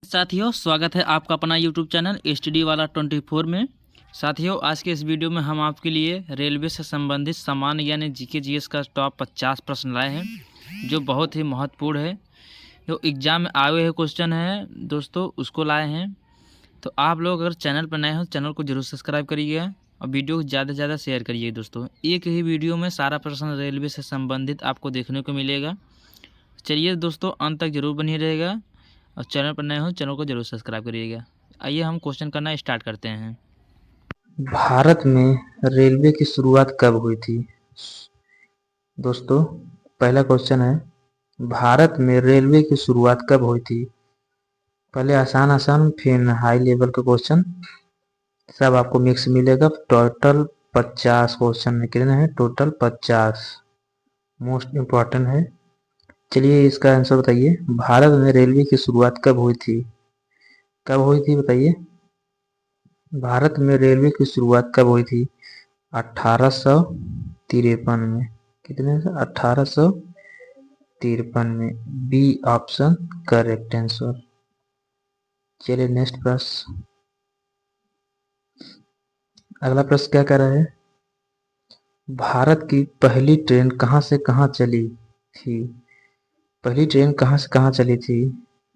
साथियों, स्वागत है आपका अपना यूट्यूब चैनल एसटीडी वाला 24 में। साथियों, आज के इस वीडियो में हम आपके लिए रेलवे से संबंधित सामान्य यानी जीके जीएस का टॉप 50 प्रश्न लाए हैं, जो बहुत ही महत्वपूर्ण है। जो एग्जाम में आए हुए क्वेश्चन है दोस्तों, उसको लाए हैं। तो आप लोग अगर चैनल पर नए हो, चैनल को जरूर सब्सक्राइब करिएगा और वीडियो को ज़्यादा से ज़्यादा शेयर करिए दोस्तों। एक ही वीडियो में सारा प्रश्न रेलवे से संबंधित आपको देखने को मिलेगा। चलिए दोस्तों, अंत तक जरूर बनी रहेगा और चैनल पर नए हो, चैनल को जरूर सब्सक्राइब करिएगा। आइए हम क्वेश्चन करना स्टार्ट करते हैं। भारत में रेलवे की शुरुआत कब हुई थी? दोस्तों, पहला क्वेश्चन है, भारत में रेलवे की शुरुआत कब हुई थी? पहले आसान आसान फिर हाई लेवल का क्वेश्चन सब आपको मिक्स मिलेगा। टोटल 50 क्वेश्चन में कितने हैं? टोटल 50 मोस्ट इम्पोर्टेंट है। चलिए इसका आंसर बताइए। भारत में रेलवे की शुरुआत कब हुई थी? कब हुई थी बताइए। भारत में रेलवे की शुरुआत कब हुई थी? 1853 में। कितने से? 1853 में। B option correct answer. चलिए नेक्स्ट प्रश्न। अगला प्रश्न क्या कर रहा है? भारत की पहली ट्रेन कहां से कहां चली थी? पहली ट्रेन कहां से कहां चली थी?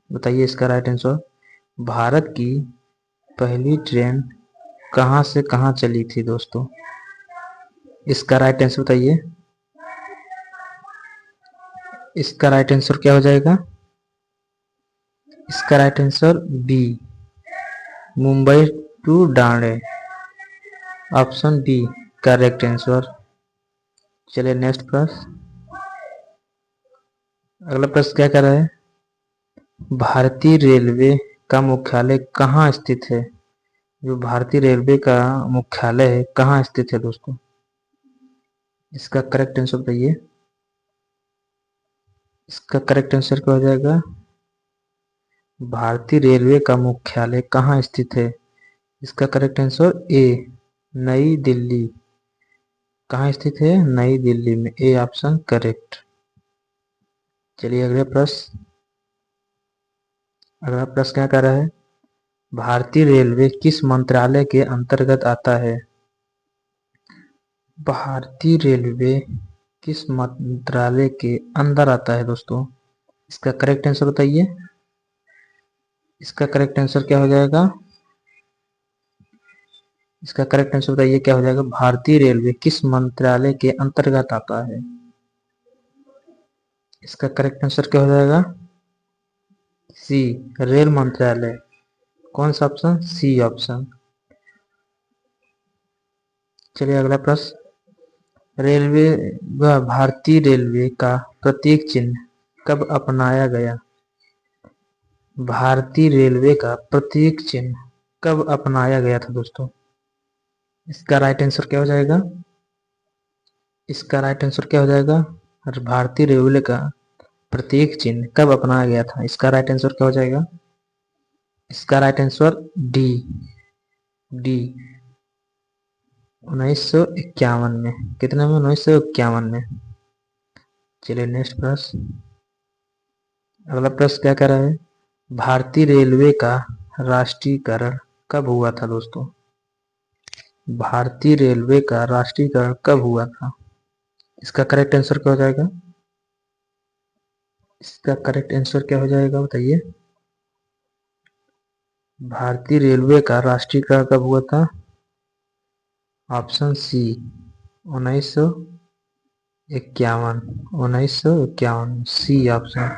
बताइए इसका राइट आंसर। भारत की पहली ट्रेन कहां से कहां चली थी दोस्तों? इसका राइट आंसर बताइए। इसका राइट आंसर क्या हो जाएगा? इसका right answer B, Mumbai to डांडे। Option B correct answer. चलिए नेक्स्ट प्रश्न। अगला प्रश्न क्या कर रहा है? भारतीय रेलवे का मुख्यालय कहाँ स्थित है? जो भारतीय रेलवे का मुख्यालय है कहाँ स्थित है दोस्तों? इसका करेक्ट आंसर बताइए। इसका करेक्ट आंसर क्या हो जाएगा? भारतीय रेलवे का मुख्यालय कहाँ स्थित है? इसका करेक्ट आंसर ए, नई दिल्ली। कहाँ स्थित है? नई दिल्ली में। ए ऑप्शन करेक्ट। चलिए अगले प्रश्न। अगला प्रश्न क्या कर रहा है? भारतीय रेलवे किस मंत्रालय के अंतर्गत आता है? भारतीय रेलवे किस मंत्रालय के अंदर आता है दोस्तों? इसका करेक्ट आंसर बताइए। इसका करेक्ट आंसर क्या हो जाएगा? इसका करेक्ट आंसर बताइए क्या हो जाएगा? भारतीय रेलवे किस मंत्रालय के अंतर्गत आता है? इसका करेक्ट आंसर क्या हो जाएगा? सी, रेल मंत्रालय। कौन सा ऑप्शन? सी ऑप्शन। चलिए अगला प्रश्न। रेलवे व भारतीय रेलवे का प्रतीक चिन्ह कब अपनाया गया? भारतीय रेलवे का प्रतीक चिन्ह कब अपनाया गया था दोस्तों? इसका राइट आंसर क्या हो जाएगा? इसका राइट आंसर क्या हो जाएगा? भारतीय रेलवे का प्रतीक चिन्ह कब अपनाया गया था? इसका राइट आंसर क्या हो जाएगा? इसका राइट आंसर डी, डी 1951 में। कितने में? 1951 में। चलिए नेक्स्ट प्रश्न। अगला प्रश्न क्या कर रहा है? भारतीय रेलवे का राष्ट्रीयकरण कब हुआ था दोस्तों? भारतीय रेलवे का राष्ट्रीयकरण कब हुआ था? इसका करेक्ट आंसर क्या हो जाएगा? इसका करेक्ट आंसर क्या हो जाएगा बताइए। भारतीय रेलवे का राष्ट्रीयकरण कब हुआ था? Option C, 1951। 1951 C option.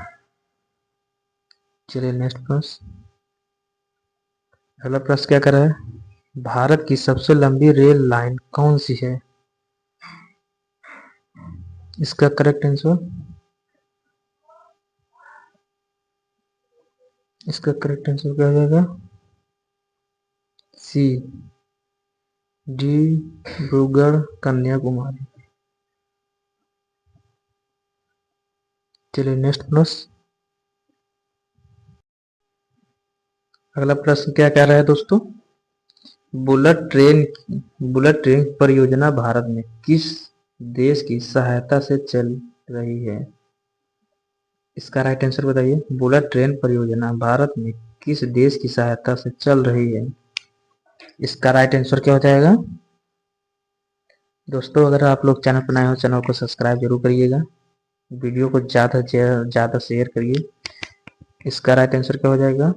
चलिए नेक्स्ट प्रश्न। अगला प्रश्न क्या कर रहा है? भारत की सबसे लंबी रेल लाइन कौन सी है? इसका करेक्ट आंसर, इसका करेक्ट आंसर क्या हो जाएगा? सी, डिब्रूगढ़ कन्याकुमारी। चलिए नेक्स्ट प्रश्न। अगला प्रश्न क्या कह रहा है दोस्तों? बुलेट ट्रेन, बुलेट ट्रेन परियोजना भारत में किस देश की सहायता से चल रही है? इसका राइट आंसर बताइए। बुलेट ट्रेन परियोजना भारत में किस देश की सहायता से चल रही है? इसका राइट आंसर क्या हो जाएगा? दोस्तों अगर आप लोग चैनल पर नए हो, चैनल को सब्सक्राइब जरूर करिएगा, वीडियो को ज़्यादा से ज़्यादा शेयर करिए। इसका राइट आंसर क्या हो जाएगा?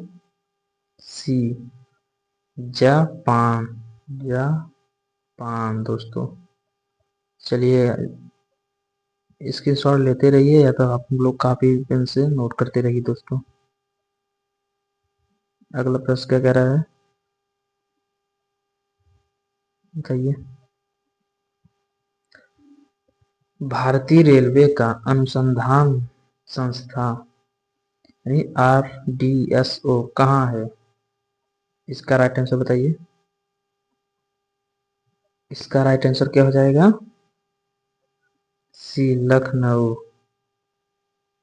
सी, जापान। जापान दोस्तों। चलिए स्क्रीनशॉट लेते रहिए या तो आप लोग कॉपी पेन से नोट करते रहिए दोस्तों। अगला प्रश्न क्या कह रहा है बताइए। भारतीय रेलवे का अनुसंधान संस्था यानी RDSO कहाँ है? इसका राइट आंसर बताइए। इसका राइट आंसर क्या हो जाएगा? C, Lucknow.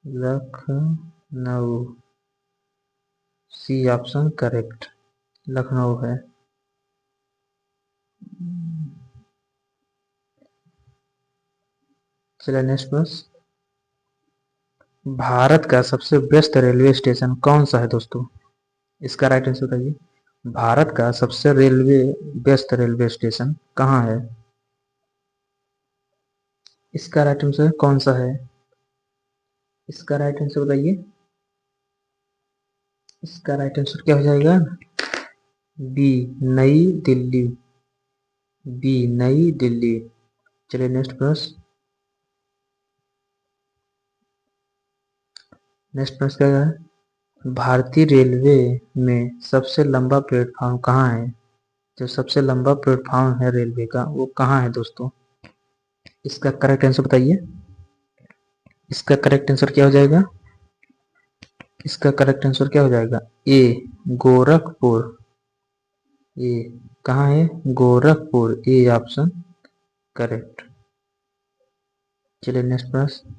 Lucknow, C option correct, Lucknow है। चलिए नेक्स्ट प्रश्न। भारत का सबसे व्यस्त रेलवे स्टेशन कौन सा है दोस्तों? इसका राइट आंसर बताइए। भारत का सबसे व्यस्त रेलवे स्टेशन कहाँ है? इसका राइट आंसर कौन सा है? इसका राइट आंसर बताइए। इसका राइट आंसर क्या हो जाएगा? बी, नई दिल्ली। बी, नई दिल्ली। चलिए नेक्स्ट प्रश्न। नेक्स्ट प्रश्न क्या है? भारतीय रेलवे में सबसे लंबा प्लेटफॉर्म कहाँ है? जो सबसे लंबा प्लेटफॉर्म है रेलवे का वो कहाँ है दोस्तों? इसका करेक्ट आंसर बताइए। इसका करेक्ट आंसर क्या हो जाएगा? इसका करेक्ट आंसर क्या हो जाएगा? ए, गोरखपुर। ए कहाँ है? गोरखपुर, ए ऑप्शन करेक्ट। चलिए नेक्स्ट प्रश्न।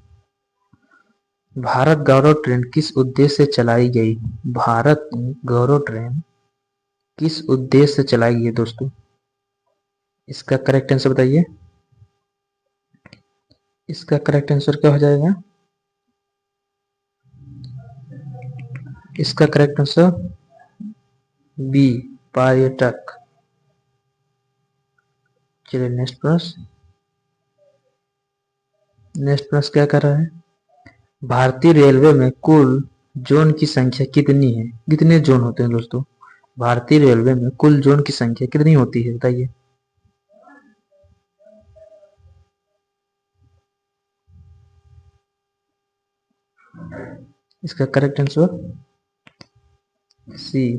भारत गौरव ट्रेन किस उद्देश्य से चलाई गई? भारत गौरव ट्रेन किस उद्देश्य से चलाई गई दोस्तों? इसका करेक्ट आंसर बताइए। इसका करेक्ट आंसर क्या हो जाएगा? इसका करेक्ट आंसर बी, पर्यटक। चलिए नेक्स्ट प्रश्न। नेक्स्ट प्रश्न क्या कर रहा है? भारतीय रेलवे में कुल जोन की संख्या कितनी है? कितने जोन होते हैं दोस्तों? भारतीय रेलवे में कुल जोन की संख्या कितनी होती है बताइए। इसका करेक्ट आंसर सी।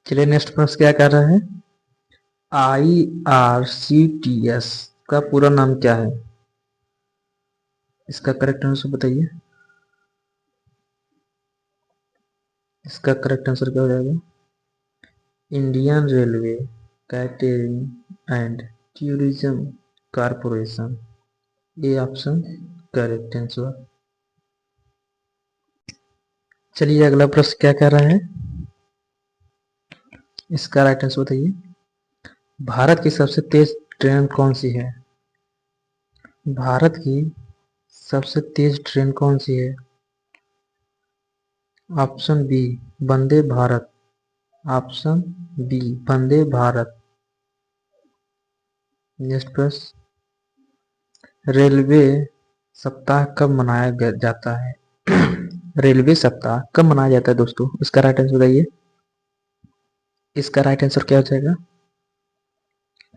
चलिए नेक्स्ट प्रश्न क्या कर रहा है? IRCTS का पूरा नाम क्या है? इसका करेक्ट आंसर बताइए। इसका करेक्ट आंसर क्या हो जाएगा? Indian railway catering and tourism corporation, A option correct answer. चलिए अगला प्रश्न क्या कह रहा है? इसका राइट आंसर बताइए। भारत की सबसे तेज ट्रेन कौन सी है? भारत की सबसे तेज ट्रेन कौन सी है? Option B, Vande Bharat. Option B, Vande Bharat. Next प्रश्न। रेलवे सप्ताह कब मनाया जाता है? रेलवे सप्ताह कब मनाया जाता है दोस्तों? इसका राइट आंसर बताइए। इसका राइट आंसर क्या हो जाएगा?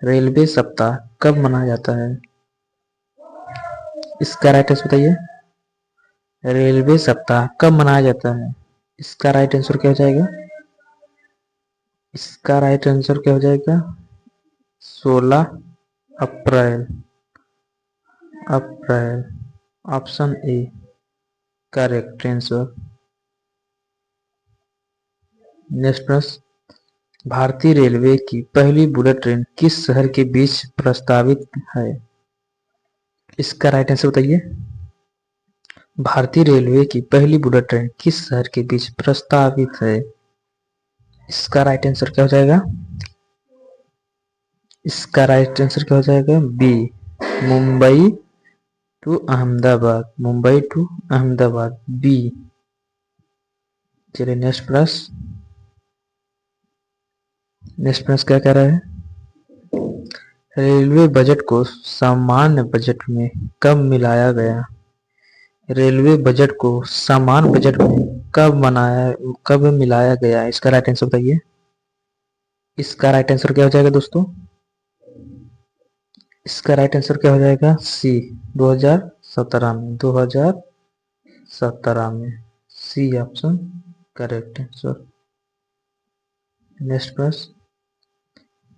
रेलवे सप्ताह कब मनाया जाता है? इसका राइट आंसर बताइए। रेलवे सप्ताह कब मनाया जाता है? इसका राइट आंसर क्या हो जाएगा? इसका राइट आंसर क्या हो जाएगा? 16 अप्रैल। अप्रैल, option A correct answer. Next प्रश्न। भारतीय रेलवे की पहली बुलेट ट्रेन किस शहर के बीच प्रस्तावित है? इसका राइट आंसर बताइए। भारतीय रेलवे की पहली बुलेट ट्रेन किस शहर के बीच प्रस्तावित है? इसका राइट आंसर क्या हो जाएगा? इसका राइट आंसर क्या हो जाएगा? B, Mumbai to Ahmedabad, Mumbai to Ahmedabad, B. चलिए नेक्स्ट प्रश्न। नेक्स्ट प्रश्न क्या कह रहा है? रेलवे बजट को सामान्य बजट में कब मिलाया गया? रेलवे बजट को सामान्य बजट में कब मिलाया गया? इसका राइट आंसर बताइए। इसका राइट आंसर क्या हो जाएगा दोस्तों? इसका राइट आंसर क्या हो जाएगा? सी, 2017 में। 2017 में, C option correct answer. Next प्रश्न।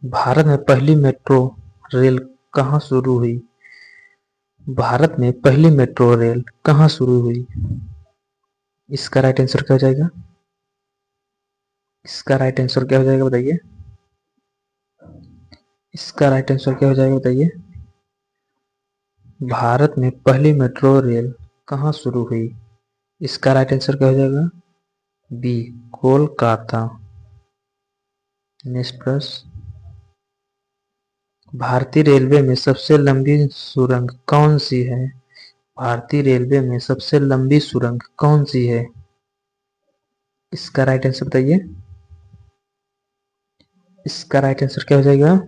भारत में पहली मेट्रो रेल कहाँ शुरू हुई? भारत में पहली मेट्रो रेल कहाँ शुरू हुई? इसका राइट आंसर क्या हो जाएगा? इसका राइट आंसर क्या हो जाएगा बताइए? इसका राइट आंसर क्या हो जाएगा बताइए? भारत में पहली मेट्रो रेल कहाँ शुरू हुई? इसका राइट आंसर क्या हो जाएगा? बी, कोलकाता। नेक्स्ट प्रश्न। भारतीय रेलवे में सबसे लंबी सुरंग कौन सी है? भारतीय रेलवे में सबसे लंबी सुरंग कौन सी है? इसका राइट आंसर बताइए। इसका राइट आंसर क्या हो जाएगा?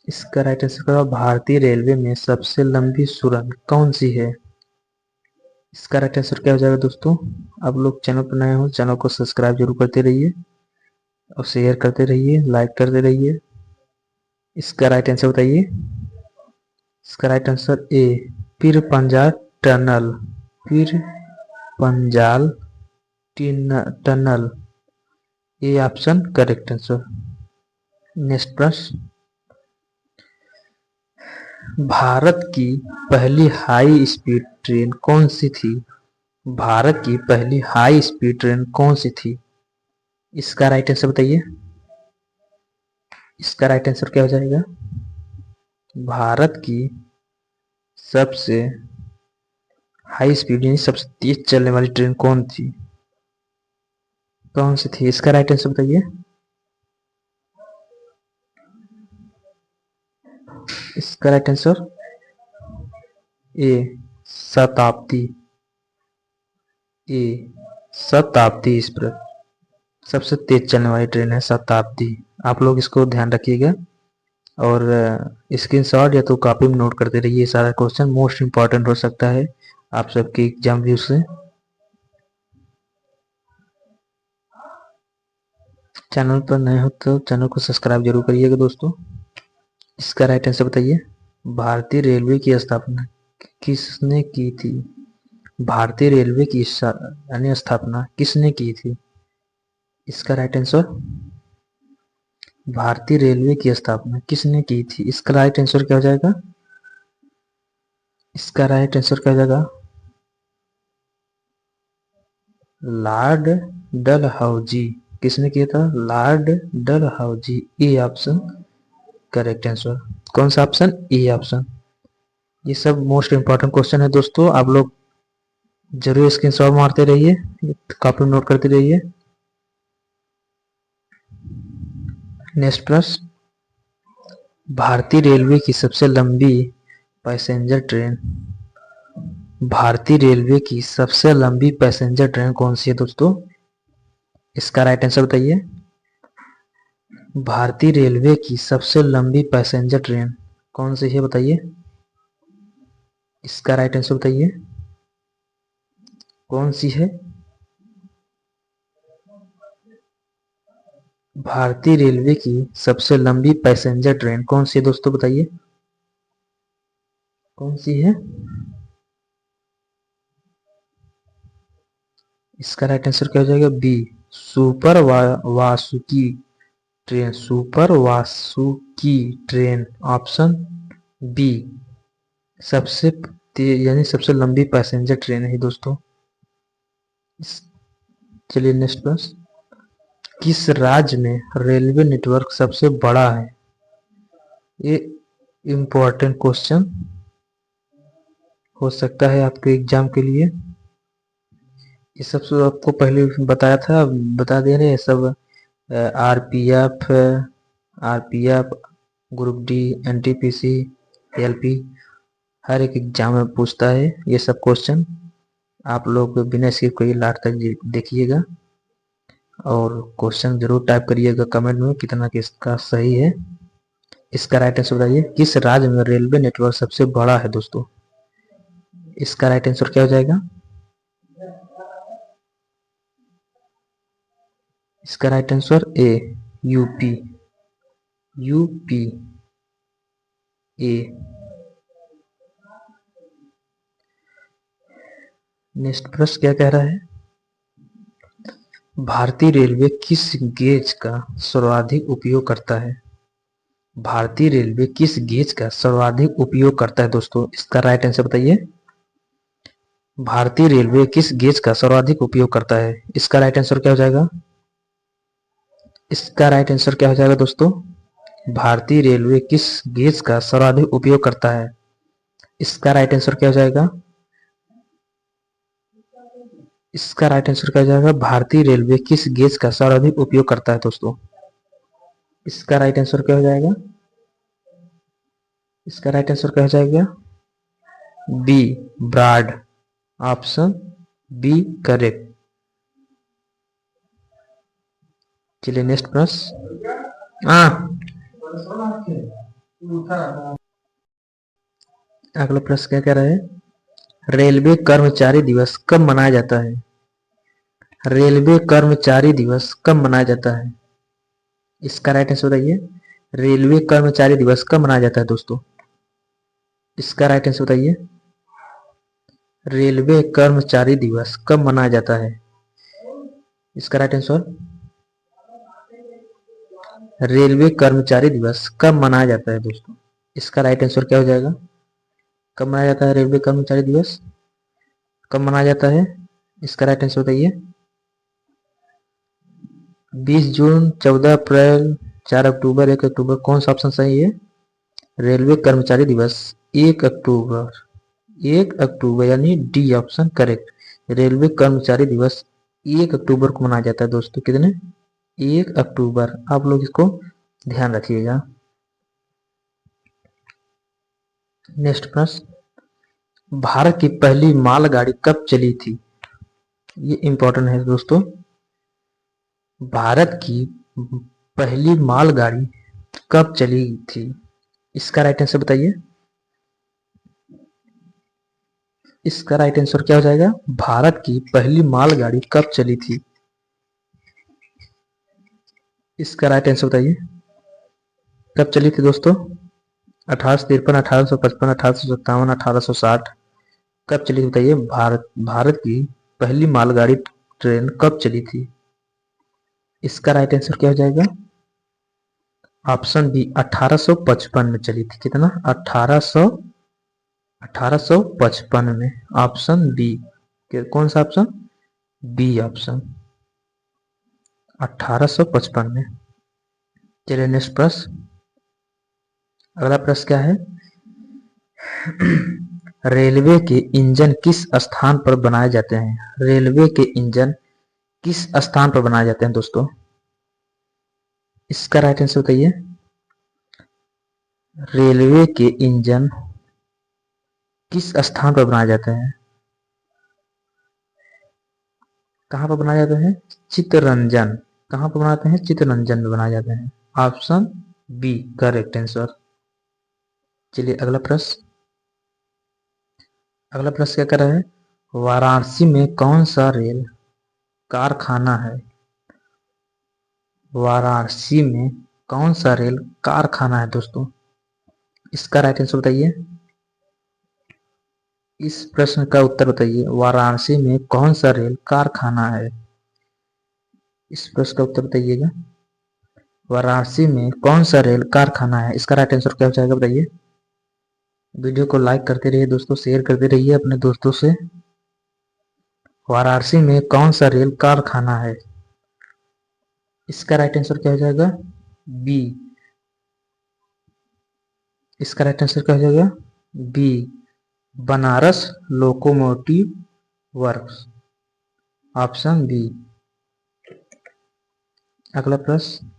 इसका राइट आंसर क्या होगा? भारतीय रेलवे में सबसे लंबी सुरंग कौन सी है? इसका राइट आंसर क्या हो जाएगा दोस्तों? आप लोग चैनल पर नए हो, चैनल को सब्सक्राइब जरूर करते रहिए और शेयर करते रहिए, लाइक करते रहिए। इसका राइट आंसर बताइए। इसका right answer A, Pir Panjal tunnel. Pir Panjal tunnel, ये ऑप्शन करेक्ट आंसर। नेक्स्ट प्रश्न। भारत की पहली हाई स्पीड ट्रेन कौन सी थी? भारत की पहली हाई स्पीड ट्रेन कौन सी थी? इसका राइट आंसर बताइए। इसका राइट आंसर क्या हो जाएगा? भारत की सबसे हाई स्पीड यानी सबसे तेज चलने वाली ट्रेन कौन थी? कौन सी थी? इसका राइट आंसर बताइए। इसका राइट आंसर ए, शताब्दी। ए, शताब्दी एक्सप्रेस सबसे तेज चलने वाली ट्रेन है, शताब्दी। आप लोग इसको ध्यान रखिएगा और स्क्रीनशॉट या तो कॉपी में नोट करते रहिए। सारा क्वेश्चन मोस्ट इंपॉर्टेंट हो सकता है आप सबके एग्जाम व्यू से। चैनल पर नए हो तो चैनल को सब्सक्राइब जरूर करिएगा दोस्तों। इसका राइट आंसर बताइए। भारतीय रेलवे की स्थापना किसने की थी? भारतीय रेलवे की यानी स्थापना किसने की थी? इसका राइट आंसर। भारतीय रेलवे की स्थापना किसने की थी? इसका राइट आंसर क्या हो जाएगा? इसका राइट आंसर क्या हो जाएगा? लॉर्ड डलहौजी। किसने किया था? लॉर्ड डलहौजी। ए ऑप्शन करेक्ट आंसर। कौन सा ऑप्शन? A option. ये सब मोस्ट इंपॉर्टेंट क्वेश्चन है दोस्तों, आप लोग जरूर स्क्रीनशॉट मारते रहिए, कॉपी नोट करते रहिए। नेक्स्ट प्रश्न। भारतीय रेलवे की सबसे लंबी पैसेंजर ट्रेन, भारतीय रेलवे की सबसे लंबी पैसेंजर ट्रेन कौन सी है दोस्तों? इसका राइट आंसर बताइए। भारतीय रेलवे की सबसे लंबी पैसेंजर ट्रेन कौन सी है बताइए। इसका राइट आंसर बताइए, कौन सी है? भारतीय रेलवे की सबसे लंबी पैसेंजर ट्रेन कौन सी है दोस्तों बताइए, कौन सी है? इसका राइट आंसर क्या हो जाएगा? B, super Vasuki train. Super Vasuki train option B सबसे तेज यानी सबसे लंबी पैसेंजर ट्रेन है दोस्तों। चलिए नेक्स्ट प्रश्न। किस राज्य में रेलवे नेटवर्क सबसे बड़ा है? ये इम्पोर्टेंट क्वेश्चन हो सकता है आपके एग्जाम के लिए। ये सब आपको पहले बताया था, बता दे रहे हैं सब। RPF, group D, NTPC, LP हर एक एग्जाम में पूछता है ये सब क्वेश्चन। आप लोग बिना स्किप किए लास्ट तक देखिएगा और क्वेश्चन जरूर टाइप करिएगा कमेंट में कितना किसका सही है। इसका राइट आंसर बताइए, किस राज्य में रेलवे नेटवर्क सबसे बड़ा है दोस्तों? इसका राइट आंसर क्या हो जाएगा? इसका right answer A, UP. UP A. Next प्रश्न क्या कह रहा है? भारतीय रेलवे किस गेज का सर्वाधिक उपयोग करता है? भारतीय रेलवे किस गेज का सर्वाधिक उपयोग करता है दोस्तों? इसका राइट आंसर बताइए। भारतीय रेलवे किस गेज का सर्वाधिक उपयोग करता है? इसका राइट आंसर क्या हो जाएगा? इसका राइट आंसर क्या हो जाएगा दोस्तों? भारतीय रेलवे किस गेज का सर्वाधिक उपयोग करता है? इसका राइट आंसर क्या हो जाएगा? इसका राइट आंसर क्या हो जाएगा? भारतीय रेलवे किस गेज का सर्वाधिक उपयोग करता है दोस्तों? इसका राइट आंसर क्या हो जाएगा? इसका राइट आंसर क्या हो जाएगा? B, broad. Option B correct. चलिए नेक्स्ट प्रश्न। अगला प्रश्न क्या कह रहा है? रेलवे कर्मचारी दिवस कब मनाया जाता है? रेलवे कर्मचारी दिवस कब मनाया जाता है? इसका राइट आंसर बताइए। रेलवे कर्मचारी दिवस कब मनाया जाता है दोस्तों? इसका राइट आंसर बताइए। रेलवे कर्मचारी दिवस कब मनाया जाता है? इसका राइट आंसर। रेलवे कर्मचारी दिवस कब मनाया जाता है दोस्तों? इसका राइट आंसर क्या हो जाएगा? कब मनाया जाता है रेलवे कर्मचारी दिवस? कब मनाया जाता है? इसका राइट आंसर बताइए। 20 जून, 14 अप्रैल, 4 अक्टूबर, 1 अक्टूबर, कौन सा ऑप्शन सही है? रेलवे कर्मचारी दिवस 1 अक्टूबर। 1 अक्टूबर यानी डी ऑप्शन करेक्ट। रेलवे कर्मचारी दिवस 1 अक्टूबर को मनाया जाता है दोस्तों। कितने? 1 अक्टूबर। आप लोग इसको ध्यान रखिएगा। नेक्स्ट प्रश्न। भारत की पहली मालगाड़ी कब चली थी? ये इंपॉर्टेंट है दोस्तों। भारत की पहली मालगाड़ी कब चली थी? इसका राइट आंसर बताइए। इसका राइट आंसर क्या हो जाएगा? भारत की पहली मालगाड़ी कब चली थी? इसका राइट आंसर बताइए। कब चली थी दोस्तों? 1853, 1855, 1857, 1860। कब चली थी बताइए? भारत की पहली मालगाड़ी ट्रेन कब चली थी? इसका राइट आंसर क्या हो जाएगा? ऑप्शन बी, 1855 में चली थी। कितना? 1855 में। Option B. कौन सा ऑप्शन? बी ऑप्शन, 1855 में। चलिए नेक्स्ट प्रश्न। अगला प्रश्न क्या है? रेलवे के इंजन किस स्थान पर बनाए जाते हैं? रेलवे के इंजन किस स्थान पर बनाए जाते हैं दोस्तों? इसका राइट आंसर बताइए। रेलवे के इंजन किस स्थान पर बनाए जाते हैं? कहां पर बनाए जाते हैं? चित्तरंजन। कहां पर बनाते हैं? चित्तरंजन में बनाए जाते हैं। Option B correct answer. चलिए अगला प्रश्न। अगला प्रश्न क्या कर रहा है? वाराणसी में कौन सा रेल कारखाना है? वाराणसी में कौन सा रेल कारखाना है दोस्तों? इसका राइट आंसर बताइए। इस प्रश्न का उत्तर बताइए। वाराणसी में कौन सा रेल कारखाना है? इस प्रश्न का उत्तर बताइएगा। वाराणसी में कौन सा रेल कारखाना है? इसका राइट आंसर क्या हो जाएगा बताइए। वीडियो को लाइक करते रहिए दोस्तों, शेयर करते रहिए अपने दोस्तों से। वाराणसी में कौन सा रेल कारखाना है? इसका राइट आंसर क्या हो जाएगा? बी। इसका राइट आंसर क्या हो जाएगा? B, Banaras locomotive works. Option B. अगला प्रश्न।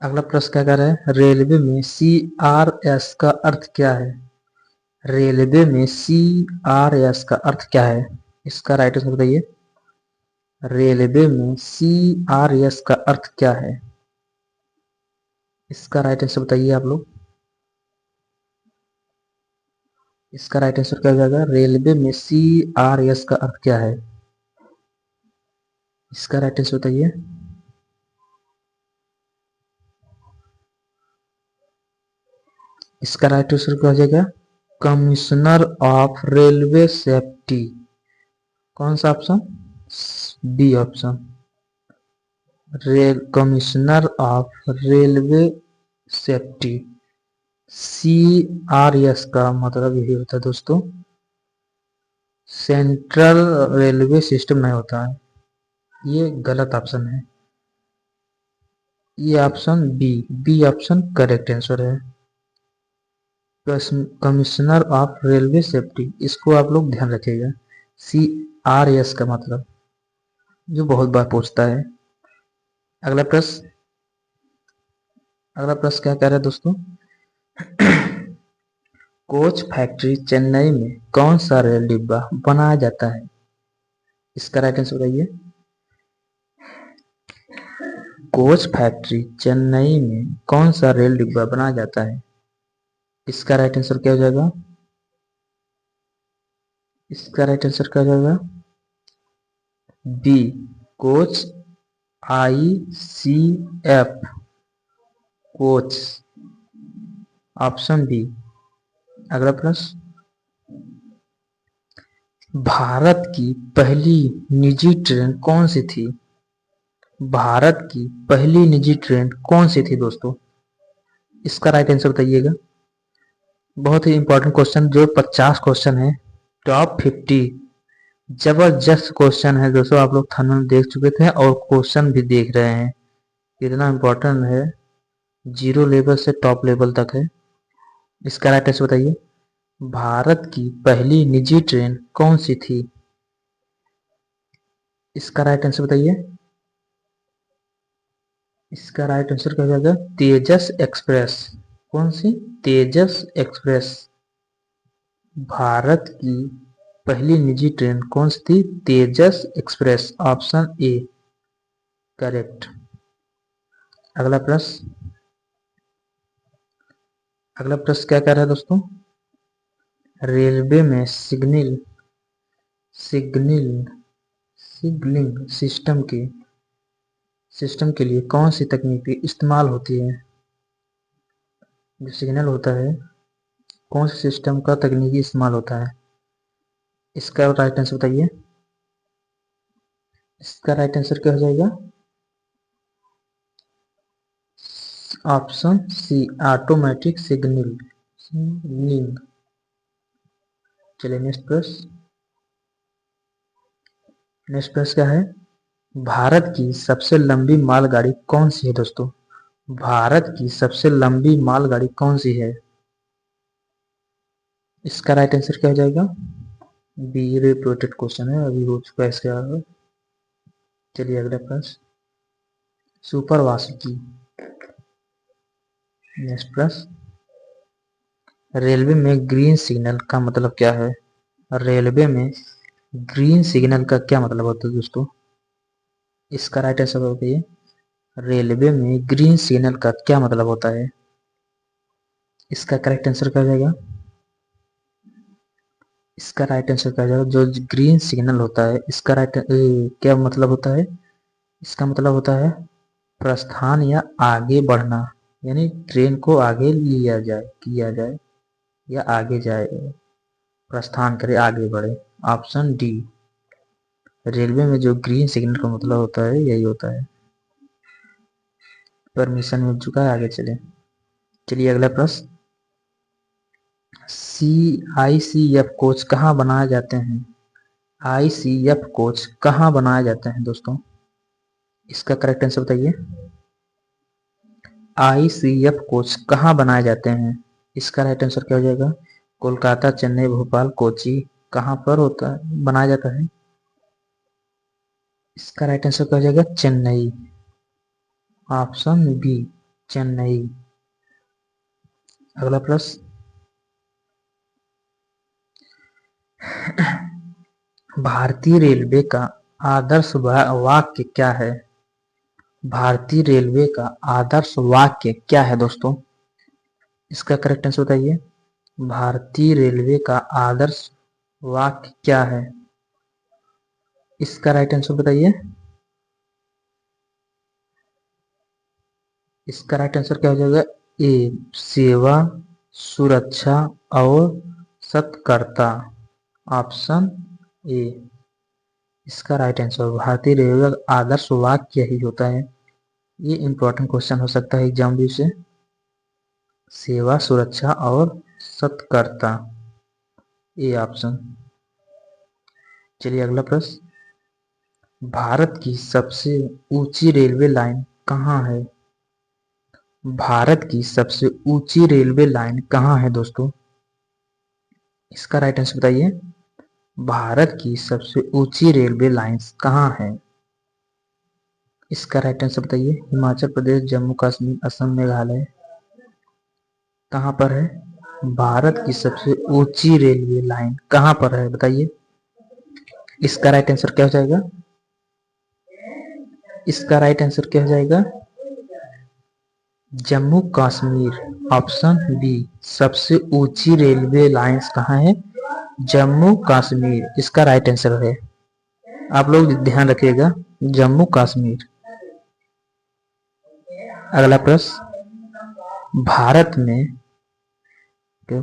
अगला प्रश्न क्या कर रहा है, रेलवे में CRS का अर्थ क्या है। रेलवे में CRS का अर्थ क्या है, इसका राइट आंसर बताइए। रेलवे में CRS का अर्थ क्या है, इसका राइट आंसर बताइए आप लोग। इसका राइट आंसर क्या हो जाएगा, रेलवे में CRS का अर्थ क्या है, इसका राइट आंसर बताइए। इसका राइट आंसर क्या हो जाएगा, कमिश्नर ऑफ रेलवे सेफ्टी। कौन सा option, B option, commissioner of railway safety. CRS का मतलब यही होता है दोस्तों, सेंट्रल रेलवे सिस्टम नहीं होता है, ये गलत ऑप्शन है। ये option B option correct answer है, कमिश्नर ऑफ रेलवे सेफ्टी। इसको आप लोग ध्यान रखिएगा, CRS का मतलब, जो बहुत बार पूछता है। अगला प्रश्न, क्या कह रहा है दोस्तों, कोच फैक्ट्री चेन्नई में कौन सा रेल डिब्बा बनाया जाता है, इसका राइट आंसर बताइए। कोच फैक्ट्री चेन्नई में कौन सा रेल डिब्बा बनाया जाता है, इसका राइट आंसर क्या हो जाएगा। इसका राइट आंसर क्या हो जाएगा, B coach ICF coach, option B. अगला प्रश्न, भारत की पहली निजी ट्रेन कौन सी थी। भारत की पहली निजी ट्रेन कौन सी थी दोस्तों, इसका राइट आंसर बताइएगा। बहुत ही इंपॉर्टेंट क्वेश्चन, जो 50 क्वेश्चन है, टॉप 50 जबरदस्त क्वेश्चन है दोस्तों। आप लोग थंबनेल देख चुके थे और क्वेश्चन भी देख रहे हैं, कितना इंपॉर्टेंट है, 0 लेवल से टॉप लेवल तक है। इसका राइट आंसर बताइए, भारत की पहली निजी ट्रेन कौन सी थी, इसका राइट आंसर बताइए। इसका राइट आंसर क्या जाएगा, तेजस एक्सप्रेस। कौन सी, तेजस एक्सप्रेस। भारत की पहली निजी ट्रेन कौन सी थी, तेजस एक्सप्रेस, ऑप्शन ए करेक्ट। अगला प्रश्न, क्या कह रहा है दोस्तों, रेलवे में सिग्नलिंग सिस्टम के लिए कौन सी तकनीक इस्तेमाल होती है। जो सिग्नल होता है, कौन से सिस्टम का तकनीकी इस्तेमाल होता है, इसका राइट आंसर बताइए। इसका राइट आंसर क्या हो जाएगा, ऑप्शन सी ऑटोमेटिक सिग्नलिंग। चलिए नेक्स्ट प्रश्न क्या है, भारत की सबसे लंबी मालगाड़ी कौन सी है दोस्तों। भारत की सबसे लंबी मालगाड़ी कौन सी है, इसका राइट आंसर क्या हो जाएगा, बी रिपीटेड क्वेश्चन है, अभी हो चुका है इसका आगे। चलिए अगला प्रश्न, सुपर वासुकी। नेक्स्ट प्रश्न, रेलवे में ग्रीन सिग्नल का मतलब क्या है। रेलवे में ग्रीन सिग्नल का क्या मतलब होता है दोस्तों, इसका राइट आंसर बताइए। रेलवे में ग्रीन सिग्नल का क्या मतलब होता है, इसका करेक्ट आंसर क्या हो जाएगा। इसका राइट आंसर क्या हो जाएगा, जो ग्रीन सिग्नल होता है, इसका क्या मतलब होता है, इसका मतलब होता है प्रस्थान या आगे बढ़ना, यानी ट्रेन को आगे किया जाए या आगे जाए, प्रस्थान करे, आगे बढ़े, ऑप्शन डी। रेलवे में जो ग्रीन सिग्नल का मतलब होता है यही होता है। परमिशन मिल चुका है, आगे चलिए अगला प्रश्न, ICF कोच कहाँ बनाए जाते हैं। ICF कोच कहाँ बनाए जाते हैं दोस्तों, इसका करेक्ट आंसर बताइए। ICF कोच कहाँ बनाए जाते हैं, इसका राइट आंसर क्या हो जाएगा, कोलकाता, चेन्नई, भोपाल, कोची, कहाँ पर होता है, बनाया जाता है, इसका राइट आंसर क्या हो जाएगा, चेन्नई, ऑप्शन बी चेन्नई। अगला प्रश्न, भारतीय रेलवे का आदर्श वाक्य क्या है? भारतीय रेलवे का आदर्श वाक्य क्या है दोस्तों? इसका करेक्ट आंसर बताइए। भारतीय रेलवे का आदर्श वाक्य क्या है? इसका राइट आंसर बताइए। इसका राइट आंसर क्या हो जाएगा? ए, सेवा, सुरक्षा और सत्कर्ता। ऑप्शन ए इसका राइट आंसर। भारतीय रेलवे का आदर्श वाक्य यही होता है। ये इंपॉर्टेंट क्वेश्चन हो सकता है एग्जाम व्यू से। सेवा, सुरक्षा और सत्कर्ता, ए ऑप्शन। चलिए अगला प्रश्न, भारत की सबसे ऊंची रेलवे लाइन कहाँ है? भारत की सबसे ऊंची रेलवे लाइन कहाँ है दोस्तों? इसका राइट आंसर बताइए। भारत की सबसे ऊंची रेलवे लाइंस कहाँ है? इसका राइट आंसर बताइए। हिमाचल प्रदेश, जम्मू कश्मीर, असम, मेघालय, कहाँ पर है? भारत की सबसे ऊंची रेलवे लाइन कहाँ पर है बताइए। इसका राइट आंसर क्या हो जाएगा? इसका राइट आंसर क्या हो जाएगा? जम्मू कश्मीर। ऑप्शन बी, सबसे ऊंची रेलवे लाइंस कहाँ है? जम्मू कश्मीर इसका राइट आंसर है। आप लोग ध्यान रखिएगा, जम्मू कश्मीर। अगला प्रश्न, भारत में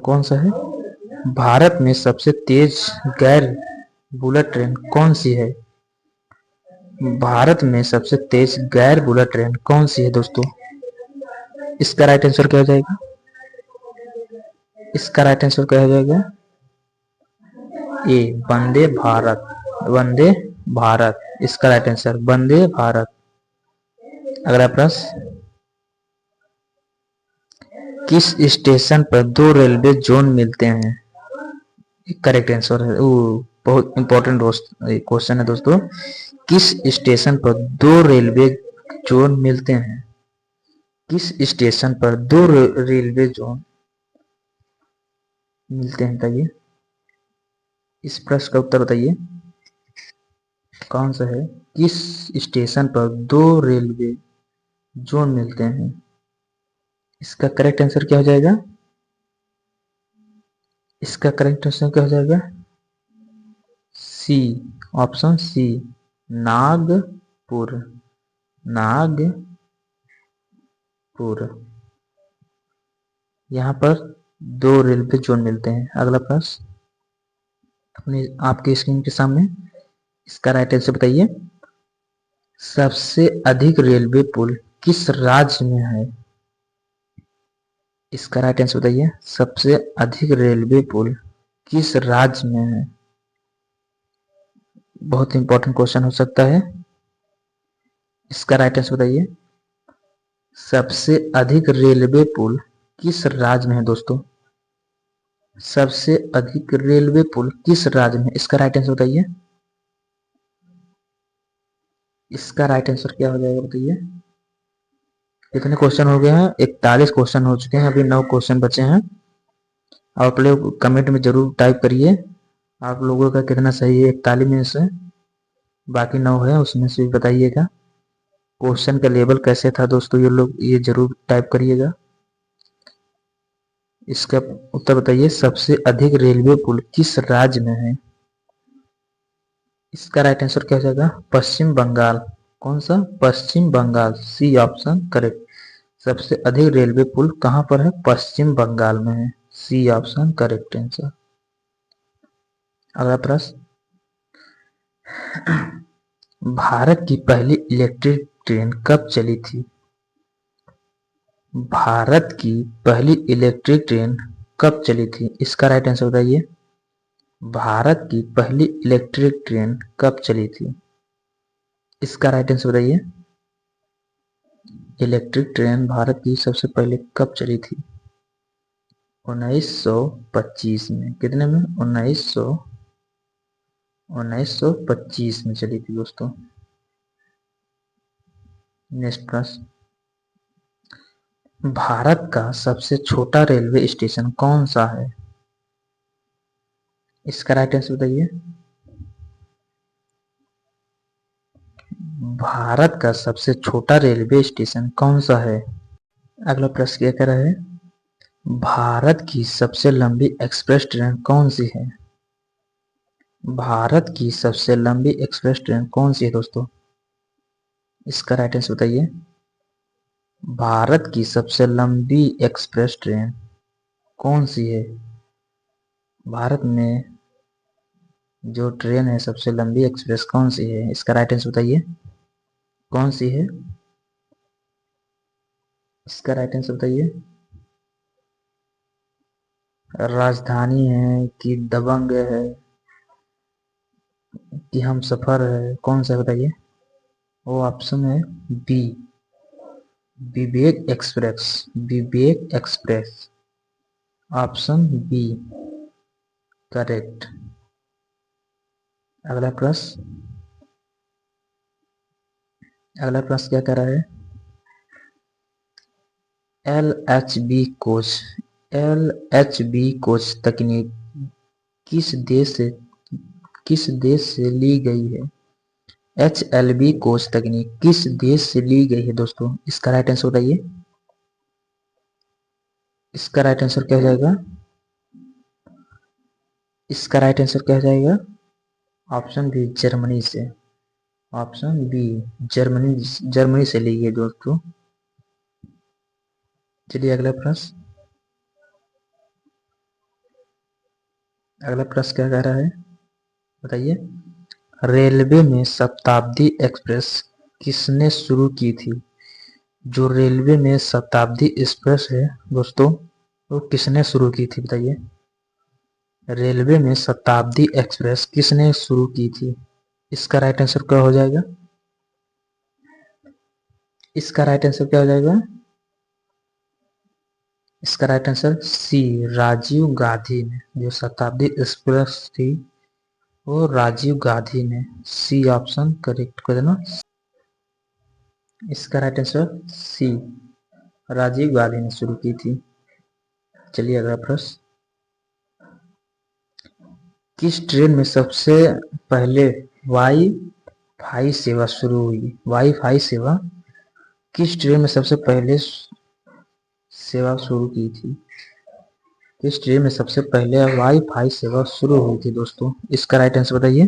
कौन सा है? भारत में सबसे तेज गैर बुलेट ट्रेन कौन सी है? भारत में सबसे तेज गैर बुलेट ट्रेन कौन सी है दोस्तों? इसका राइट आंसर क्या हो जाएगा? इसका राइट आंसर क्या हो जाएगा? ए, वंदे भारत। वंदे भारत इसका राइट आंसर, वंदे भारत। अगला प्रश्न, किस स्टेशन पर दो रेलवे जोन मिलते हैं? करेक्ट आंसर है। बहुत इंपॉर्टेंट क्वेश्चन है दोस्तों। किस स्टेशन पर दो रेलवे जोन मिलते हैं? किस स्टेशन पर दो रेलवे जोन मिलते हैं बताइए। इस प्रश्न का उत्तर बताइए, कौन सा है? किस स्टेशन पर दो रेलवे जोन मिलते हैं? इसका करेक्ट आंसर क्या हो जाएगा? इसका करेक्ट आंसर क्या हो जाएगा? सी, ऑप्शन सी, नागपुर। नागपुर, यहाँ पर दो रेलवे जोन मिलते हैं। अगला प्रश्न अपने आपके स्क्रीन के सामने, इसका राइट आंसर बताइए। सबसे अधिक रेलवे पुल किस राज्य में है? इसका राइट आंसर बताइए। सबसे अधिक रेलवे पुल किस राज्य में है? बहुत इंपॉर्टेंट क्वेश्चन हो सकता है। इसका राइट आंसर बताइए। सबसे अधिक रेलवे पुल किस राज्य में है दोस्तों? सबसे अधिक रेलवे पुल किस राज्य में? इसका राइट आंसर बताइए। इसका राइट आंसर क्या हो जाएगा बताइए। कितने क्वेश्चन हो गए हैं? 41 क्वेश्चन हो चुके हैं, अभी 9 क्वेश्चन बचे हैं। आप लोग कमेंट में जरूर टाइप करिए आप लोगों का कितना सही है। 41 में से बाकी 9 है, उसमें से बताइएगा क्वेश्चन का लेवल कैसे था दोस्तों। ये लोग ये जरूर टाइप करिएगा। इसका उत्तर बताइए। सबसे अधिक रेलवे पुल किस राज्य में है? इसका राइट आंसर क्या हो जाएगा? पश्चिम बंगाल। कौन सा? पश्चिम बंगाल, सी ऑप्शन करेक्ट। सबसे अधिक रेलवे पुल कहां पर है? पश्चिम बंगाल में है, सी ऑप्शन करेक्ट आंसर। अगला प्रश्न, भारत की पहली इलेक्ट्रिक ट्रेन कब चली थी? भारत की पहली इलेक्ट्रिक ट्रेन कब चली थी? इसका राइट आंसर बताइए। भारत की पहली इलेक्ट्रिक ट्रेन कब चली थी? इसका राइट आंसर बताइए। इलेक्ट्रिक ट्रेन भारत की सबसे पहले कब चली थी? 1925 में। कितने में? 1925 में चली थी दोस्तों। नेक्स्ट प्रश्न, भारत का सबसे छोटा रेलवे स्टेशन कौन सा है? इसका राइट आंसर बताइए। भारत का सबसे छोटा रेलवे स्टेशन कौन सा है? अगला प्रश्न क्या कह रहा है? भारत की सबसे लंबी एक्सप्रेस ट्रेन कौन सी है? भारत की सबसे लंबी एक्सप्रेस ट्रेन कौन सी है दोस्तों? इसका राइट आंसर बताइए। भारत की सबसे लंबी एक्सप्रेस ट्रेन कौन सी है? भारत में जो ट्रेन है सबसे लंबी एक्सप्रेस कौन सी है? इसका राइट आंसर बताइए। कौन सी है? इसका राइट आंसर बताइए। राजधानी है कि दबंग है कि हम सफर है, कौन सा है बताइए? वो ऑप्शन है बी, विवेक एक्सप्रेस। विवेक एक्सप्रेस, ऑप्शन बी करेक्ट। अगला प्रश्न क्या कर रहा है? एल एच बी कोच तकनीक किस देश से ली गई है? HLB कोच तकनीक किस देश से ली गई है दोस्तों? इसका राइट आंसर बताइए। इसका राइट आंसर क्या हो जाएगा? इसका राइट आंसर क्या हो जाएगा? ऑप्शन बी जर्मनी से। ऑप्शन बी जर्मनी से ली गई दोस्तों। चलिए अगला प्रश्न क्या कह रहा है बताइए? रेलवे में शताब्दी एक्सप्रेस किसने शुरू की थी? जो रेलवे में शताब्दी एक्सप्रेस है दोस्तों, वो किसने शुरू की थी बताइए? रेलवे में शताब्दी एक्सप्रेस किसने शुरू की थी? इसका राइट आंसर क्या हो जाएगा? इसका राइट आंसर क्या हो जाएगा? इसका right answer C, Rajiv Gandhi ने। जो शताब्दी एक्सप्रेस थी वो राजीव गांधी ने। सी ऑप्शन करेक्ट कर देना। इसका right answer C, Rajiv Gandhi ने शुरू की थी। चलिए अगला प्रश्न। किस ट्रेन में सबसे पहले वाई फाई सेवा शुरू हुई? वाई फाई सेवा किस ट्रेन में सबसे पहले सेवा शुरू की थी? किस ट्रेन में सबसे पहले वाई फाई सेवा शुरू हुई थी दोस्तों? इसका राइट आंसर बताइए।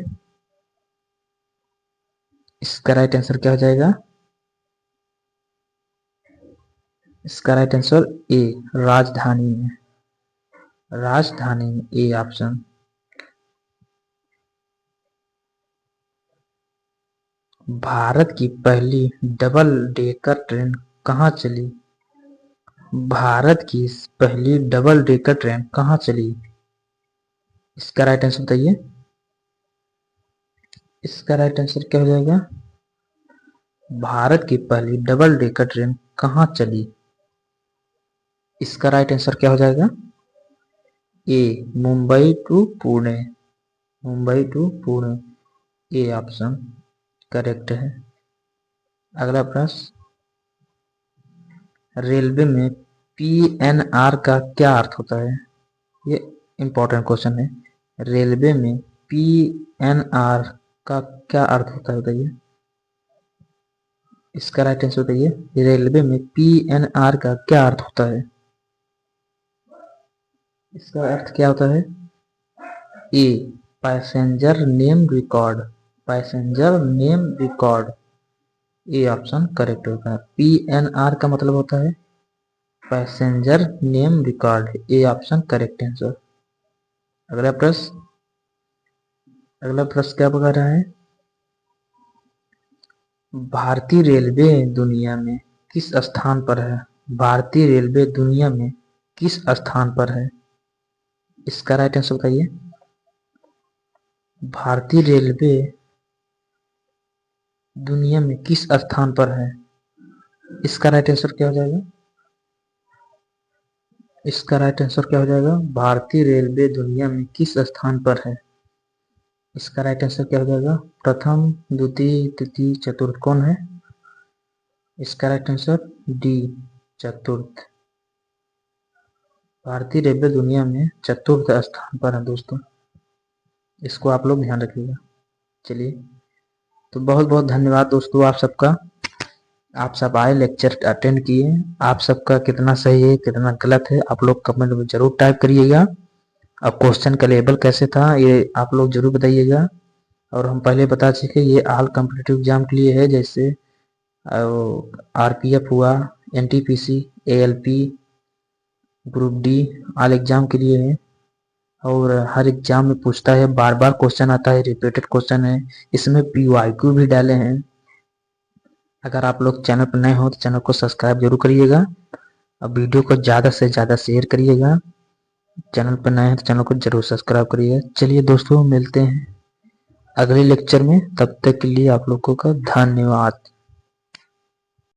इसका राइट आंसर क्या हो जाएगा? इसका राइट आंसर ए, राजधानी में। राजधानी में, ए ऑप्शन। भारत की पहली डबल डेकर ट्रेन कहाँ चली? भारत की पहली डबल डेकर ट्रेन कहाँ चली? इसका राइट आंसर बताइए। इसका राइट आंसर क्या हो जाएगा? भारत की पहली डबल डेकर ट्रेन कहाँ चली? इसका राइट आंसर क्या हो जाएगा? A, Mumbai to Pune. Mumbai to Pune, A option correct है। अगला प्रश्न। रेलवे में PNR का क्या अर्थ होता है? ये इंपॉर्टेंट क्वेश्चन है। रेलवे में PNR का क्या अर्थ होता है बताइए? इसका राइट आंसर बताइए। रेलवे में PNR का क्या अर्थ होता है? इसका अर्थ क्या होता है? A, passenger name record. Passenger name record, A option correct होगा। PNR का मतलब होता है passenger name record, A option correct answer. अगला प्रश्न क्या बता रहा है? भारतीय रेलवे दुनिया में किस स्थान पर है? भारतीय रेलवे दुनिया में किस स्थान पर है? इसका राइट आंसर बताइए। भारतीय रेलवे दुनिया में किस स्थान पर है? इसका राइट आंसर क्या हो जाएगा? इसका राइट आंसर क्या हो जाएगा? भारतीय रेलवे दुनिया में किस स्थान पर है? इसका राइट आंसर क्या हो जाएगा? प्रथम, द्वितीय, तृतीय, चतुर्थ कौन है? इसका राइट आंसर डी, चतुर्थ। भारतीय रेलवे दुनिया में चतुर्थ स्थान पर है दोस्तों, इसको आप लोग ध्यान रखिएगा। चलिए, तो बहुत बहुत धन्यवाद दोस्तों आप सबका। आप सब आए, लेक्चर अटेंड किए। आप सबका कितना सही है कितना गलत है आप लोग कमेंट में जरूर टाइप करिएगा। अब क्वेश्चन का लेवल कैसे था ये आप लोग जरूर बताइएगा। और हम पहले बता चुके ये ऑल कॉम्पिटिटिव एग्जाम के लिए है, जैसे आरपीएफ हुआ, NTPC, ALP, group D, all exam के लिए है। और हर एग्जाम में पूछता है, बार बार क्वेश्चन आता है, रिपीटेड क्वेश्चन है। इसमें पीवाईक्यू भी डाले हैं। अगर आप लोग चैनल पर नए हो तो चैनल को सब्सक्राइब जरूर करिएगा और वीडियो को ज़्यादा से ज़्यादा शेयर करिएगा। चैनल पर नए हैं तो चैनल को जरूर सब्सक्राइब करिएगा। चलिए दोस्तों, मिलते हैं अगले लेक्चर में, तब तक के लिए आप लोगों का धन्यवाद।